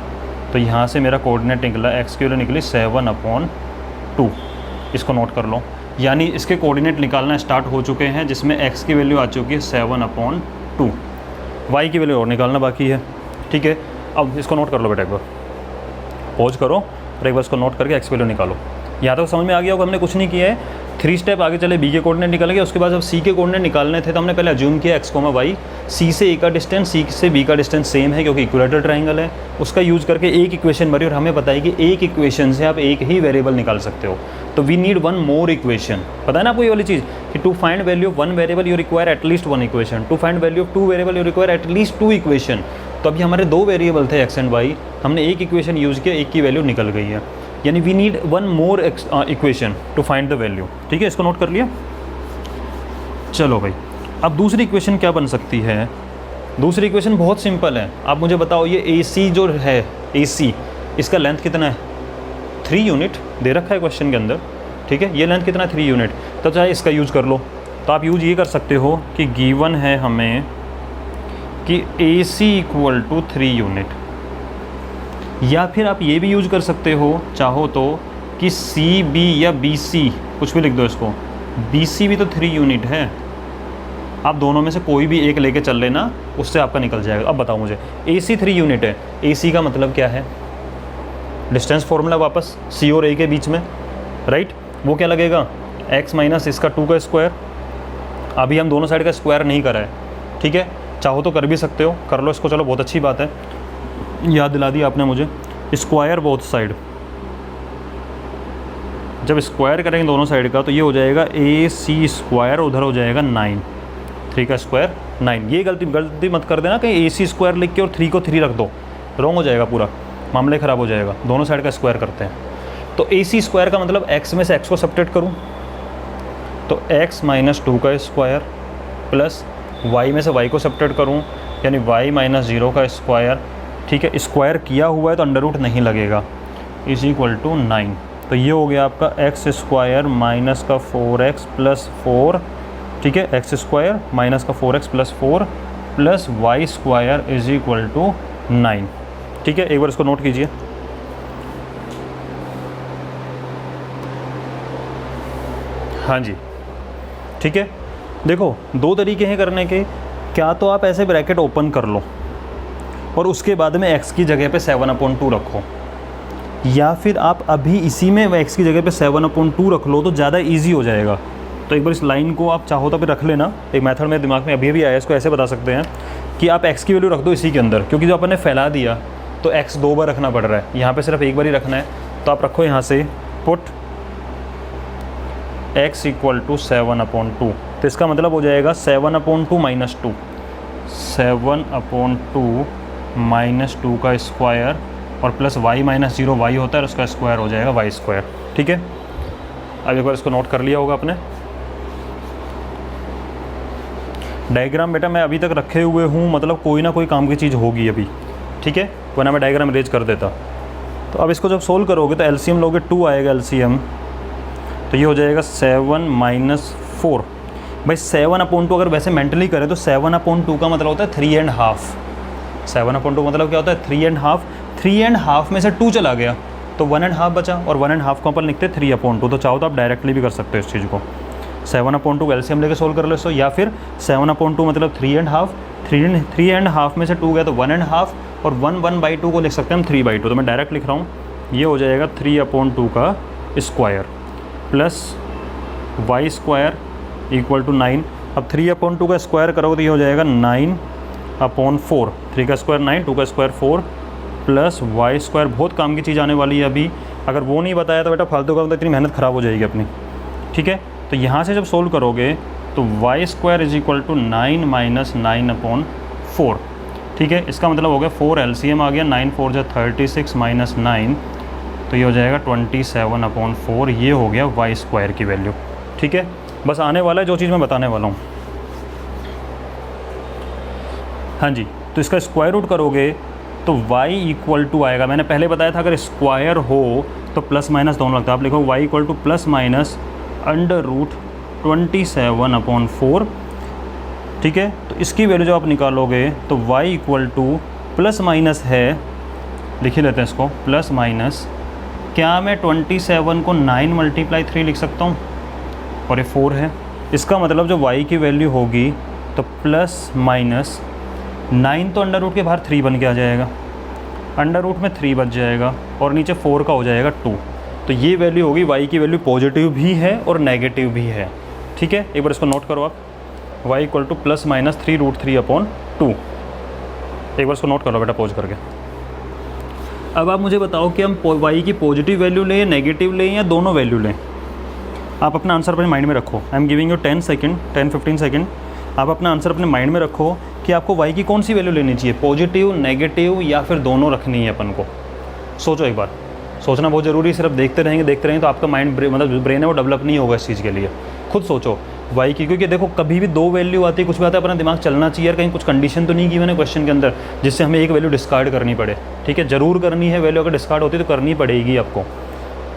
तो यहाँ से मेरा कोऑर्डिनेट निकला, x की वैल्यू निकली 7/2। इसको नोट कर लो, यानी इसके कोऑर्डिनेट निकालना स्टार्ट हो चुके हैं, जिसमें x की वैल्यू आ चुकी है 7/2, y की वैल्यू और निकालना बाकी है। ठीक है, अब इसको नोट कर लो बेटा, एक बार पॉज करो और एक बार इसको नोट करके x वैल्यू निकालो। यहाँ तक समझ में आ गया होगा, हमने कुछ नहीं किया है, 3 स्टेप आगे चले, b के कोऑर्डिनेट निकल गए। उसके बाद जब c के कोऑर्डिनेट निकालने थे तो हमने पहले अज्यूम किया x, y, c से a का डिस्टेंस, c से b का डिस्टेंस सेम है क्योंकि इक्विलेटरल ट्रायंगल है। उसका यूज़ करके एक इक्वेशन बनी और हमें बताई कि एक इक्वेशन से आप एक ही वेरिएबल निकाल सकते हो। तो we need one more equation. पता है ना आपको ये वाली चीज़ कि to find value of one variable you require at least one equation, to find value of two variable you require at least two equation. तो अभी हमारे 2 वेरिएबल थे x एंड y, हमने एक इक्वेशन यूज़ किया, एक की वैल्यू निकल गई है, यानी we need one more equation to find the value. ठीक है, इसको नोट कर लिया। चलो भाई, अब दूसरी इक्वेशन क्या बन सकती है? दूसरी इक्वेशन बहुत सिंपल है। आप मुझे बताओ, ये AC जो है, AC इसका लेंथ कितना है? 3 यूनिट दे रखा है क्वेश्चन के अंदर। ठीक है, ये लेंथ कितना है? 3 यूनिट। तो चाहे इसका यूज़ कर लो। तो आप यूज़ ये कर सकते हो कि गिवन है हमें कि AC इक्वल टू 3 यूनिट, या फिर आप ये भी यूज़ कर सकते हो चाहो तो कि CB या BC, कुछ भी लिख दो इसको, BC भी तो 3 यूनिट है। आप दोनों में से कोई भी एक लेके चल लेना, उससे आपका निकल जाएगा। अब बताओ मुझे, AC 3 यूनिट है, AC का मतलब क्या है? डिस्टेंस फॉर्मूला वापस C और A के बीच में, राइट? वो क्या लगेगा? x माइनस इसका 2 का स्क्वायर। अभी हम दोनों साइड का स्क्वायर नहीं करा है, ठीक है? चाहो तो कर भी सकते हो, कर लो इसको, चलो बहुत अच्छी बात है, याद दिला दी आपने मुझे। स्क्वायर बोथ साइड, जब स्क्वायर करेंगे दोनों साइड का तो ये हो जाएगा AC स्क्वायर, उधर हो जाएगा 9, 3 का स्क्वायर 9। ये गलती मत कर देना कहीं AC स्क्वायर लिख के और 3 को 3 रख दो, रॉन्ग हो जाएगा, पूरा मामले ख़राब हो जाएगा। दोनों साइड का स्क्वायर करते हैं। तो AC स्क्वायर का मतलब x में से x को सब्ट्रैक्ट करूँ तो x माइनस 2 का स्क्वायर प्लस y में से y को सब्ट्रैक्ट करूँ यानी y माइनस 0 का स्क्वायर। ठीक है, स्क्वायर किया हुआ है तो अंडर रूट नहीं लगेगा, इज इक्वल टू 9। तो ये हो गया आपका एक्स स्क्वायर माइनस का 4x प्लस 4, ठीक है, एक्स स्क्वायर माइनस का 4x plus 4 plus y square is equal to 9। ठीक है, एक बार इसको नोट कीजिए। हाँ जी, ठीक है। देखो, 2 तरीके हैं करने के, क्या तो आप ऐसे ब्रैकेट ओपन कर लो और उसके बाद में x की जगह पे 7/2 रखो, या फिर आप अभी इसी में x की जगह पे 7/2 रख लो तो ज़्यादा इजी हो जाएगा। तो एक बार इस लाइन को आप चाहो तो भी रख लेना। एक मेथड मेरे दिमाग में अभी आया, इसको ऐसे बता सकते हैं कि आप x की वैल्यू रख दो इसी के अंदर, क्योंकि जो अपन ने फैला दिया तो x 2 बार रखना पड़ रहा है, यहाँ पे सिर्फ एक बार ही रखना है। तो आप रखो यहाँ से पुट x इक्वल टू 7/2, तो इसका मतलब हो जाएगा 7/2 माइनस 2, 7/2 माइनस 2 का स्क्वायर और प्लस y माइनस 0 y होता है और उसका स्क्वायर हो जाएगा y स्क्वायर। ठीक है, अब एक बार इसको नोट कर लिया होगा आपने। डायग्राम बेटा मैं अभी तक रखे हुए हूँ, मतलब कोई ना कोई काम की चीज़ होगी अभी, ठीक है, वरना मैं डायग्राम अरेंज कर देता। तो अब इसको जब सोल्व करोगे तो एलसीएम लोगे 2 आएगा एलसीएम, तो ये हो जाएगा 7 माइनस 4। भाई 7/2 अगर वैसे मेंटली करें तो 7/2 का मतलब होता है 3.5। 7/2 मतलब क्या होता है? 3.5। 3.5 में से 2 चला गया तो 1.5 बचा, और 1.5 को अपन लिखते हैं 3/2। तो चाहो तो आप डायरेक्टली भी कर सकते हो इस चीज़ को, 7/2 का एलसीएम लेके सोल्व कर लो इसको, या फिर 7/2 मतलब 3.5, 3.5 में से 2 गया तो 1.5, और 1/2 को लिख सकते हैं हम 3/2। तो मैं डायरेक्ट लिख रहा हूँ, ये हो जाएगा 3/2 का स्क्वायर plus y square equal to 9। अब 3/2 का स्क्वायर करोगे तो ये हो जाएगा 9/4, 3 का स्क्वायर 9, 2 का स्क्वायर 4 प्लस वाई स्क्वायर। बहुत काम की चीज़ आने वाली है अभी, अगर वो नहीं बताया तो बेटा फालतू का, तो इतनी मेहनत ख़राब हो जाएगी अपनी। ठीक है, तो यहाँ से जब सोल्व करोगे तो y square is equal to 9 minus 9/4। ठीक है, इसका मतलब हो गया 4 एलसीएम आ गया, 9 4 जा 36 माइनस 9, तो ये हो जाएगा 27/4। ये हो गया वाई स्क्वायर की वैल्यू। ठीक है, बस आने वाला है जो चीज़ मैं बताने वाला हूँ। हाँ जी, तो इसका स्क्वायर रूट करोगे तो y इक्वल टू आएगा, मैंने पहले बताया था अगर स्क्वायर हो तो प्लस माइनस दोनों लगता है। आप लिखो y equal to plus minus under root 27/4 ठीक है। तो इसकी वैल्यू जो आप निकालोगे तो y equal to plus minus है, लिख ही लेते हैं इसको, प्लस माइनस, क्या मैं 27 को 9 मल्टीप्लाई 3 लिख सकता हूँ, और ये 4 है। इसका मतलब जो y की वैल्यू होगी तो प्लस माइनस 9 तो अंडर रूट के बाहर 3 बन के आ जाएगा, अंडर रूट में 3 बच जाएगा और नीचे 4 का हो जाएगा 2। तो ये वैल्यू होगी, y की वैल्यू पॉजिटिव भी है और नेगेटिव भी है। ठीक है, एक बार इसको नोट करो आप, y equal to plus minus 3√3/2। एक बार इसको नोट कर लो बेटा पॉज करके। अब आप मुझे बताओ कि हम y की पॉजिटिव वैल्यू लें, नेगेटिव लें या दोनों वैल्यू लें। आप अपना आंसर अपने माइंड में रखो। I am giving you 10-15 second. आप अपना आंसर अपने माइंड में रखो कि आपको y की कौन सी वैल्यू लेनी चाहिए, पॉजिटिव, नेगेटिव या फिर दोनों रखनी है अपन को। सोचो एक बार, सोचना बहुत ज़रूरी है। सिर्फ देखते रहेंगे तो आपका माइंड मतलब ब्रेन है वो डेवलप नहीं होगा इस चीज़ के लिए। खुद सोचो y की, क्योंकि देखो कभी भी दो वैल्यू आती है, कुछ भी आता है, अपना दिमाग चलना चाहिए यार, कहीं कुछ कंडीशन तो नहीं की मैंने क्वेश्चन के अंदर जिससे हमें एक वैल्यू डिस्कार्ड करनी पड़े। ठीक है, ज़रूर करनी है वैल्यू, अगर डिस्कार्ड होती है तो करनी पड़ेगी आपको।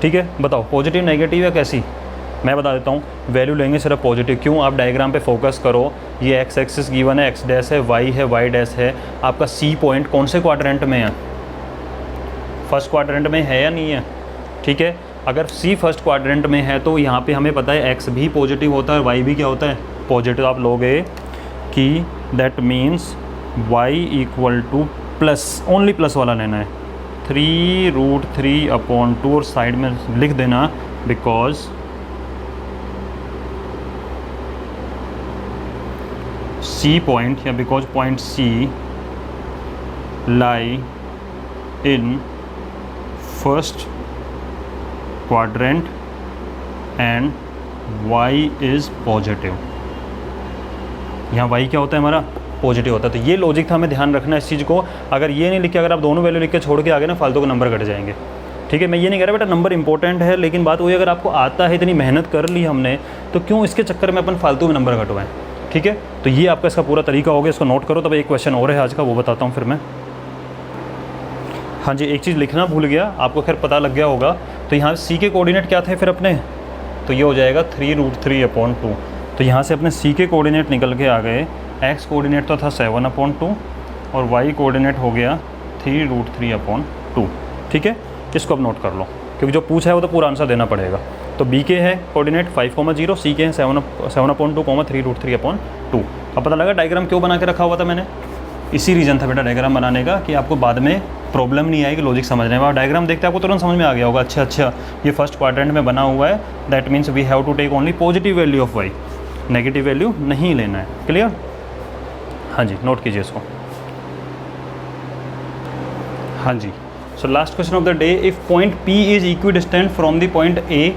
ठीक है, बताओ पॉजिटिव, नेगेटिव या कैसी। मैं बता देता हूँ, वैल्यू लेंगे सिर्फ पॉजिटिव। क्यों, आप डायग्राम पे फोकस करो, ये एक्स एक्सिस गिवन है, एक्स डैश है, वाई है, वाई डैश है। आपका सी पॉइंट कौन से क्वाड्रेंट में है, फर्स्ट क्वाड्रेंट में है या नहीं है। ठीक है, अगर सी फर्स्ट क्वाड्रेंट में है तो यहाँ पे हमें पता है एक्स भी पॉजिटिव होता है, वाई भी क्या होता है, पॉजिटिव। आप लोगे कि that means y equal to plus, only plus वाला लेना है, 3√3/2 और साइड में लिख देना बिकॉज सी पॉइंट या because point C lie in first quadrant and y is positive. यहाँ y क्या होता है हमारा, पॉजिटिव होता है। तो ये लॉजिक था, हमें ध्यान रखना है इस चीज़ को। अगर ये नहीं लिखे, अगर आप दोनों वैल्यू लिख के छोड़ के आगे ना, फालतू के नंबर घट जाएंगे। ठीक है, मैं ये नहीं कह रहा बेटा नंबर इंपॉर्टेंट है, लेकिन बात वही, अगर आपको आता है, इतनी मेहनत कर ली हमने, तो क्यों इसके चक्कर में अपन फालतू में नंबर घटवाएं। ठीक है, तो ये आपका इसका पूरा तरीका हो गया, इसको नोट करो। तब एक क्वेश्चन और है आज का, वो बताता हूँ फिर मैं। हाँ जी, एक चीज़ लिखना भूल गया, आपको खैर पता लग गया होगा। तो यहाँ सी के कोऑर्डिनेट क्या थे फिर अपने, तो ये हो जाएगा 3√3/2। तो यहाँ से अपने सी के कोऑर्डिनेट निकल के आ गए, एक्स कोऑर्डिनेट तो था 7/2 और वाई कोऑर्डिनेट हो गया 3√3/2। ठीक है, इसको अब नोट कर लो, क्योंकि जो पूछा है वो तो पूरा आंसर देना पड़ेगा। तो बी के है कोऑर्डिनेट 5,0, सी के हैं 7/2, 3√3/2। अब पता लगा डायग्राम क्यों बना के रखा हुआ था मैंने, इसी रीज़न था बेटा डायग्राम बनाने का, कि आपको बाद में प्रॉब्लम नहीं आएगी लॉजिक समझने में। आप डायग्राम देखते आपको तुरंत समझ में आ गया होगा, अच्छा ये फर्स्ट क्वाड्रेंट में बना हुआ है, that means we have to take only positive value of y, negative value नहीं लेना है। क्लियर, हाँ जी, नोट कीजिए इसको। हाँ जी, so last question of the day, if point P is equidistant from the point A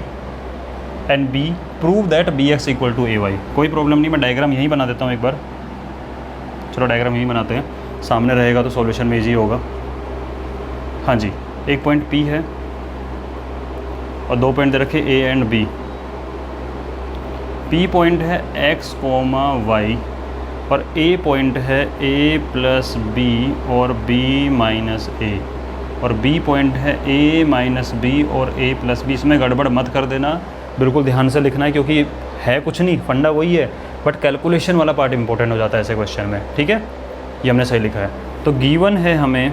and B, prove that BX equal to AY। कोई problem नहीं, मैं डायग्राम यहीं बना देता हूँ एक बार। चलो डायग्राम यहीं बनाते हैं, सामने रहेगा तो सॉल्यूशन में ईजी होगा। हाँ जी, एक पॉइंट P है और दो पॉइंट दे रखे A and B। P point है x, y और A पॉइंट है A प्लस B और B माइनस A, और B पॉइंट है A माइनस B और A प्लस B। इसमें गड़बड़ मत कर देना, बिल्कुल ध्यान से लिखना है, क्योंकि है कुछ नहीं, फंडा वही है, बट कैलकुलेशन वाला पार्ट इंपॉर्टेंट हो जाता है ऐसे क्वेश्चन में। ठीक है, ये हमने सही लिखा है। तो गिवन है हमें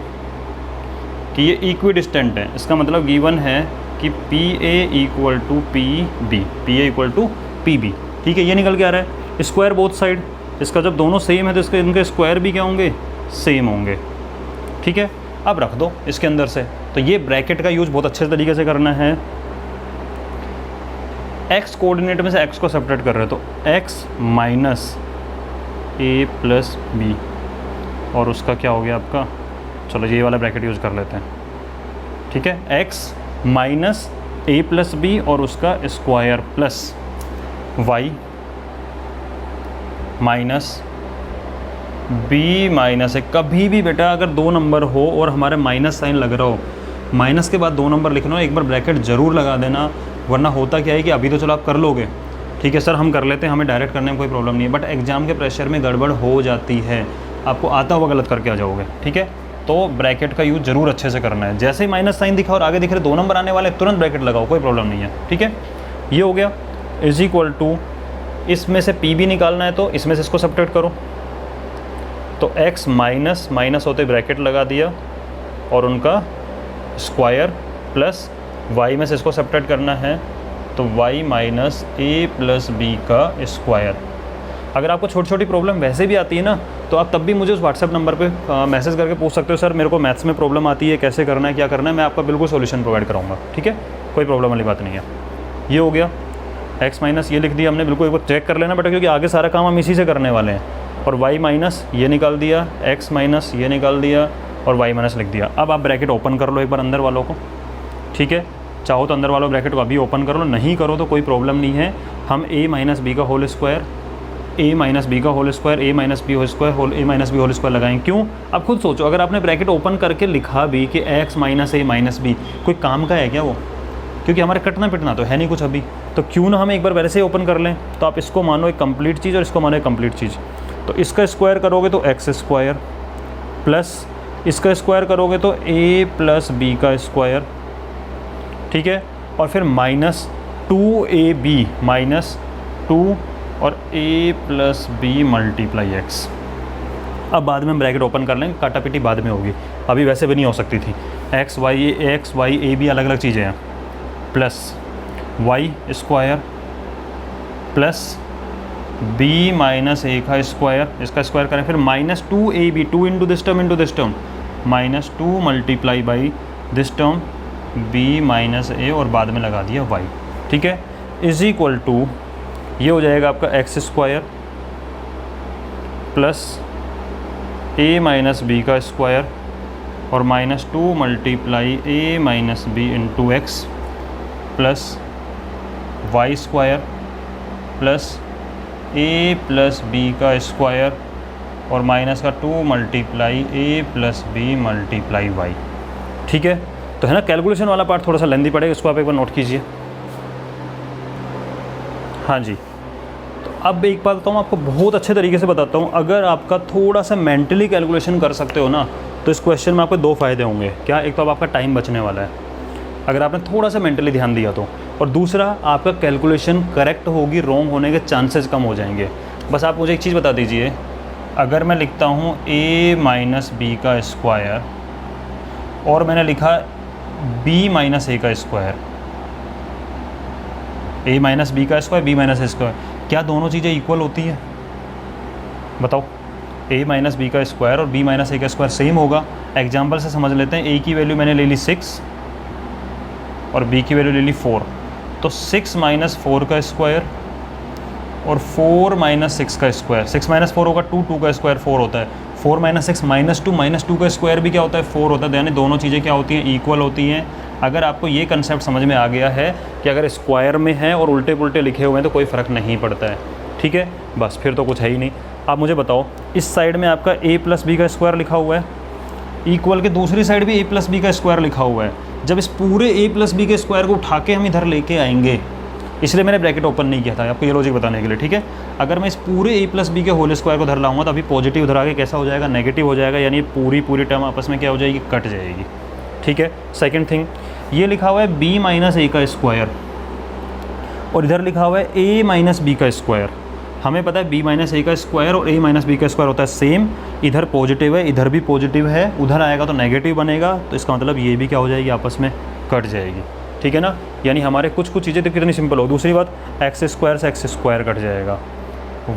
कि ये इक्विडिस्टेंट है, इसका मतलब गिवन है कि PA equal to PB, PA equal to PB। ठीक है, ये निकल के आ रहा है, स्क्वायर बोथ साइड। इसका जब दोनों सेम है तो इसके इनके स्क्वायर भी क्या होंगे, सेम होंगे। ठीक है, अब रख दो इसके अंदर से। तो ये ब्रैकेट का यूज़ बहुत अच्छे तरीके से करना है। x कोऑर्डिनेट में से x को सेपरेट कर रहे हो, तो x minus A plus B, और उसका क्या हो गया आपका, चलो ये वाला ब्रैकेट यूज़ कर लेते हैं। ठीक है, x minus A plus B और उसका square plus y minus B minus है। कभी भी बेटा अगर दो नंबर हो और हमारे माइनस साइन लग रहा हो, माइनस के बाद दो नंबर लिखना, एक बार ब्रैकेट ज़रूर लगा देना, वरना होता क्या है कि अभी तो चलो आप कर लोगे, ठीक है सर हम कर लेते हैं, हमें डायरेक्ट करने में कोई प्रॉब्लम नहीं है, बट एग्जाम के प्रेशर में गड़बड़ हो जाती है, आपको आता हुआ गलत करके आ जाओगे। ठीक है, तो ब्रैकेट का यूज़ ज़रूर अच्छे से करना है। जैसे ही माइनस साइन दिखा और आगे दिख रहे दो नंबर आने वाले, तुरंत ब्रैकेट लगाओ, कोई प्रॉब्लम नहीं है। ठीक है, ये हो गया, इज इक्वल टू इसमें से p भी निकालना है तो इसमें से इसको सब्ट्रैक्ट करो, तो x माइनस माइनस होते ब्रैकेट लगा दिया और उनका स्क्वायर प्लस y में से इसको सब्ट्रैक्ट करना है तो y minus a plus b का स्क्वायर। अगर आपको छोटी छोटी प्रॉब्लम वैसे भी आती है ना तो आप तब भी मुझे उस व्हाट्सएप नंबर पे मैसेज करके पूछ सकते हो, सर मेरे को मैथ्स में प्रॉब्लम आती है, कैसे करना है, क्या करना है, मैं आपका बिल्कुल सॉल्यूशन प्रोवाइड कराऊंगा। ठीक है, कोई प्रॉब्लम वाली बात नहीं है। ये हो गया x माइनस, ये लिख दिया हमने, बिल्कुल एक बार चेक कर लेना बेटा क्योंकि आगे सारा काम हम इसी से करने वाले हैं। और y माइनस ये निकाल दिया, x माइनस ये निकाल दिया और y माइनस लिख दिया। अब आप ब्रैकेट ओपन कर लो एक बार अंदर वालों को। ठीक है, चाहो तो अंदर वालों ब्रैकेट को अभी ओपन कर लो, नहीं करो तो कोई प्रॉब्लम नहीं है। हम a माइनस बी का whole square, a minus b का whole square, a minus b whole square, a minus b whole square लगाएं। क्यों? आप खुद सोचो, अगर आपने ब्रैकेट ओपन करके लिखा भी कि x minus a minus b, कोई काम का है क्या वो? क्योंकि हमारे कटना पिटना तो है नहीं कुछ अभी, तो क्यों ना हम एक बार वैसे ही ओपन कर लें। तो आप इसको मानो एक कंप्लीट चीज़ और इसको मानो एक कंप्लीट चीज़। तो इसका स्क्वायर करोगे तो एक्स स्क्वायर प्लस इसका स्क्वायर करोगे तो a प्लस बी का स्क्वायर। ठीक है, और फिर माइनस 2ab माइनस 2 और a plus b multiply x. अब बाद में हम ब्रैकेट ओपन कर लेंगे, काटा पीटी बाद में होगी, अभी वैसे भी नहीं हो सकती थी। एक्स वाई ए बी अलग अलग चीज़ें हैं, plus y square plus b minus a का स्क्वायर, इसका स्क्वायर करें फिर minus 2ab, 2 into this term minus 2 multiply by this term b minus a और बाद में लगा दिया y। ठीक है, इज इक्वल टू ये हो जाएगा आपका x square plus a minus b का स्क्वायर और minus 2 multiply a minus b into x plus y square plus a plus b का स्क्वायर और माइनस का 2 multiply a plus b multiply y. ठीक है, तो है ना, कैलकुलेशन वाला पार्ट थोड़ा सा लेंदी पड़ेगा, इसको आप एक बार नोट कीजिए। हाँ जी, तो अब एक बात बताऊँ आपको, बहुत अच्छे तरीके से बताता हूँ। अगर आपका थोड़ा सा मेंटली कैलकुलेशन कर सकते हो ना तो इस क्वेश्चन में आपको दो फ़ायदे होंगे। क्या? एक तो अब आपका टाइम बचने वाला है अगर आपने थोड़ा सा मेंटली ध्यान दिया तो, और दूसरा आपका कैलकुलेशन करेक्ट होगी, रॉन्ग होने के चांसेस कम हो जाएंगे। बस आप मुझे एक चीज़ बता दीजिए, अगर मैं लिखता हूँ a माइनस बी का स्क्वायर और मैंने लिखा b माइनस ए का स्क्वायर, a माइनस बी का स्क्वायर, b माइनस ए स्क्वायर, क्या दोनों चीज़ें इक्वल होती हैं? बताओ, a माइनस बी का स्क्वायर और b माइनस ए का स्क्वायर सेम होगा। एग्जाम्पल से समझ लेते हैं, a की वैल्यू मैंने ले ली 6 और b की वैल्यू ले ली 4, तो 6 माइनस 4 का स्क्वायर और 4 माइनस 6 का स्क्वायर। 6 माइनस 4 होगा 2, 2 का स्क्वायर 4 होता है। 4 माइनस 6 माइनस 2 का स्क्वायर भी क्या होता है? 4 होता है। यानी दोनों चीज़ें क्या होती हैं? इक्वल होती हैं। अगर आपको ये कंसेप्ट समझ में आ गया है कि अगर स्क्वायर में है और उल्टे पुल्टे लिखे हुए हैं तो कोई फ़र्क नहीं पड़ता है। ठीक है, बस फिर तो कुछ है ही नहीं। आप मुझे बताओ, इस साइड में आपका a प्लस बी का स्क्वायर लिखा हुआ है, इक्वल के दूसरी साइड भी a प्लस बी का स्क्वायर लिखा हुआ है। जब इस पूरे a प्लस बी के स्क्वायर को उठा के हम इधर लेके आएंगे, इसलिए मैंने ब्रैकेट ओपन नहीं किया था आपको ये लॉजिक बताने के लिए। ठीक है, अगर मैं इस पूरे a प्लस बी के होल स्क्वायर को धर लाऊंगा तो अभी पॉजिटिव उधर आके कैसा हो जाएगा? नेगेटिव हो जाएगा। यानी पूरी टर्म आपस में क्या हो जाएगी? कट जाएगी। ठीक है, सेकंड थिंग, ये लिखा हुआ है b माइनस ए का स्क्वायर और इधर लिखा हुआ है a माइनस बी का स्क्वायर। हमें पता है b माइनस ए का स्क्वायर और a माइनस बी का स्क्वायर होता है सेम। इधर पॉजिटिव है, इधर भी पॉजिटिव है, उधर आएगा तो नेगेटिव बनेगा, तो इसका मतलब ये भी क्या हो जाएगी? आपस में कट जाएगी। ठीक है ना, यानी हमारे कुछ चीज़ें तो कितनी सिंपल हो। दूसरी बात, एक्स स्क्वायर से एक्स स्क्वायर कट जाएगा,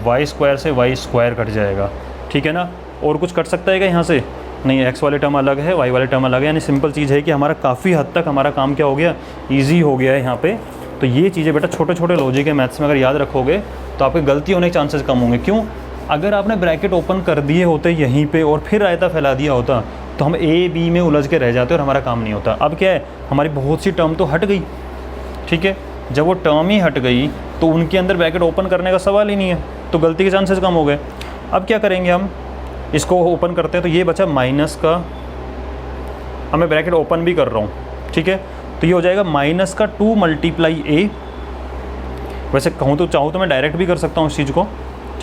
वाई स्क्वायर से वाई स्क्वायर कट जाएगा। ठीक है ना, और कुछ कट सकता है क्या यहाँ से? नहीं, एक्स वाले टर्म अलग है, वाई वाले टर्म अलग है। यानी सिंपल चीज़ है कि हमारा काफ़ी हद तक हमारा काम क्या हो गया? ईजी हो गया है यहाँ पे। तो ये चीज़ें बेटा छोटे छोटे लॉजिक है मैथ्स में अगर याद रखोगे तो आपके गलती होने के चांसेस कम होंगे। क्यों? अगर आपने ब्रैकेट ओपन कर दिए होते यहीं पे और फिर रायता फैला दिया होता तो हम a b में उलझ के रह जाते और हमारा काम नहीं होता। अब क्या है, हमारी बहुत सी टर्म तो हट गई। ठीक है, जब वो टर्म ही हट गई तो उनके अंदर ब्रैकेट ओपन करने का सवाल ही नहीं है, तो गलती के चांसेस कम हो गए। अब क्या करेंगे, हम इसको ओपन करते हैं तो ये बचा माइनस का, अब मैं ब्रैकेट ओपन भी कर रहा हूँ। ठीक है, तो ये हो जाएगा माइनस का 2 मल्टीप्लाई a। वैसे कहूँ तो चाहूँ तो मैं डायरेक्ट भी कर सकता हूँ इस चीज़ को।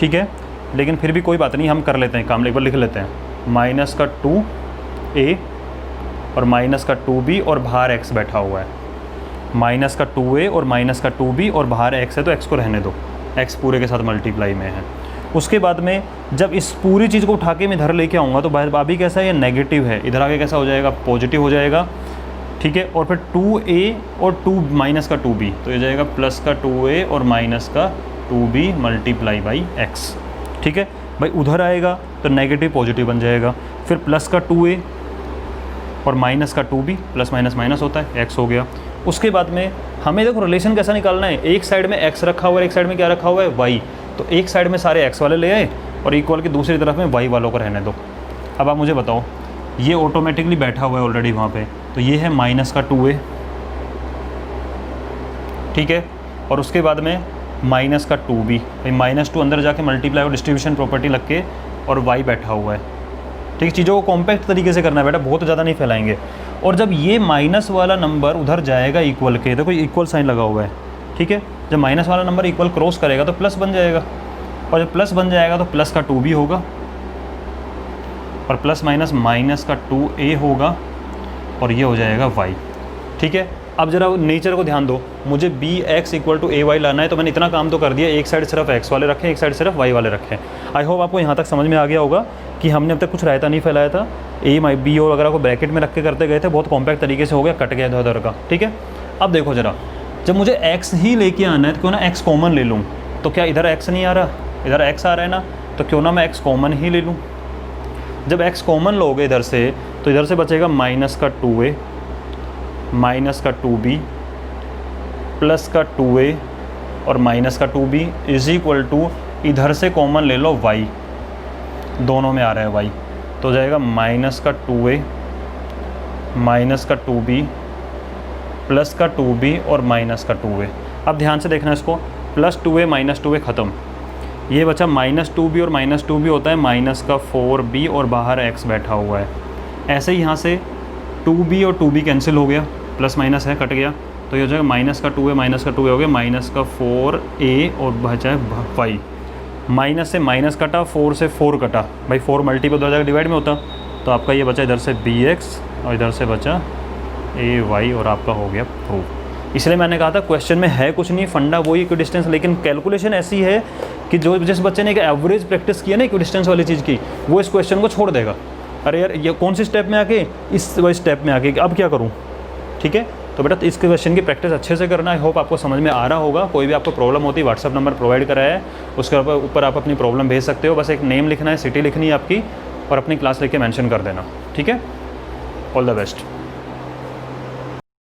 ठीक है, लेकिन फिर भी कोई बात नहीं, हम कर लेते हैं काम, एक बार लिख लेते हैं। माइनस का 2a और माइनस का 2b और बाहर x बैठा हुआ है। माइनस का 2a और माइनस का 2b और बाहर x है तो x को रहने दो। एक्स पूरे के साथ मल्टीप्लाई में है। उसके बाद में जब इस पूरी चीज़ को उठा के मैं इधर लेके आऊँगा तो अभी कैसा है, ये नेगेटिव है, इधर आके कैसा हो जाएगा, पॉजिटिव हो जाएगा, ठीक है। और फिर 2a और 2 माइनस का 2b, तो ये जाएगा प्लस का 2a और माइनस का 2b मल्टीप्लाई बाई एक्स, ठीक है भाई। उधर आएगा तो नेगेटिव पॉजिटिव बन जाएगा, फिर प्लस का 2a और माइनस का 2b, प्लस माइनस माइनस होता है, x हो गया। उसके बाद में हमें देखो रिलेशन कैसा निकालना है, एक साइड में x रखा हुआ है, एक साइड में क्या रखा हुआ है, y, तो एक साइड में सारे x वाले ले आए और इक्वल की दूसरी तरफ में y वालों को रहने दो। अब आप मुझे बताओ, ये ऑटोमेटिकली बैठा हुआ है ऑलरेडी वहाँ पे, तो ये है माइनस का 2a, ठीक है। और उसके बाद में माइनस का 2b, भाई -2 अंदर जाके मल्टीप्लाई और डिस्ट्रीब्यूशन प्रॉपर्टी लग के और y बैठा हुआ है, ठीक है। चीज़ों को कॉम्पैक्ट तरीके से करना है बेटा, बहुत ज़्यादा नहीं फैलाएंगे। और जब ये माइनस वाला नंबर उधर जाएगा इक्वल के, देखो इक्वल साइन लगा हुआ है, ठीक है। जब माइनस वाला नंबर इक्वल क्रॉस करेगा तो प्लस बन जाएगा, और जब प्लस बन जाएगा तो प्लस का 2b होगा, और प्लस माइनस माइनस का 2a होगा, और ये हो जाएगा y, ठीक है। अब जरा नेचर को ध्यान दो, मुझे bx इक्वल टू ay लाना है, तो मैंने इतना काम तो कर दिया, एक साइड सिर्फ x वाले रखें, एक साइड सिर्फ y वाले रखें। आई होप आपको यहाँ तक समझ में आ गया होगा कि हमने अब तक कुछ रायता नहीं फैलाया था, a b और वगैरह को ब्रैकेट में रख के करते गए थे, बहुत कॉम्पैक्ट तरीके से हो गया, कट गया इधर का, ठीक है। अब देखो जरा, जब मुझे x ही लेके आना है तो क्यों ना x कॉमन ले लूँ, तो क्या इधर x नहीं आ रहा, इधर x आ रहा है ना, तो क्यों ना मैं x कॉमन ही ले लूँ। जब x कॉमन लोगे इधर से, तो इधर से बचेगा माइनस का 2a माइनस का 2b प्लस का 2a और माइनस का 2b इज इक्वल टू, इधर से कॉमन ले लो y, दोनों में आ रहा है y, तो हो जाएगा माइनस का 2a माइनस का 2b प्लस का 2b और माइनस का 2a। अब ध्यान से देखना इसको, प्लस 2a माइनस 2a ख़त्म, ये बचा माइनस 2b और माइनस 2b होता है माइनस का 4b और बाहर x बैठा हुआ है। ऐसे ही यहाँ से 2b और 2b कैंसिल हो गया, प्लस माइनस है, कट गया, तो ये हो जाएगा माइनस का 2a माइनस का 2a हो गया, माइनस का 4a और बचा है y, माइनस से माइनस कटा, 4 से 4 कटा, भाई 4 मल्टीपल हो जाएगा, डिवाइड में होता, तो आपका ये बचा इधर से bx और इधर से बचा ay और आपका हो गया प्रूफ। इसलिए मैंने कहा था क्वेश्चन में है कुछ नहीं, फंडा वही इक्विडिस्टेंस, लेकिन कैलकुलेशन ऐसी है कि जो जिस बच्चे ने एक एवरेज प्रैक्टिस किया ना इक्विडिस्टेंस वाली चीज़ की, वो इस क्वेश्चन को छोड़ देगा, अरे यार ये कौन सी स्टेप में आके, इस स्टेप में आके अब क्या करूँ, ठीक है। तो बेटा इस क्वेश्चन की प्रैक्टिस अच्छे से करना। आई होप आपको समझ में आ रहा होगा। कोई भी आपको प्रॉब्लम होती है, व्हाट्सअप नंबर प्रोवाइड कराया है, उसके ऊपर आप अपनी प्रॉब्लम भेज सकते हो। बस एक नेम लिखना है, सिटी लिखनी है आपकी, और अपनी क्लास लिख के मेंशन कर देना, ठीक है। All the best.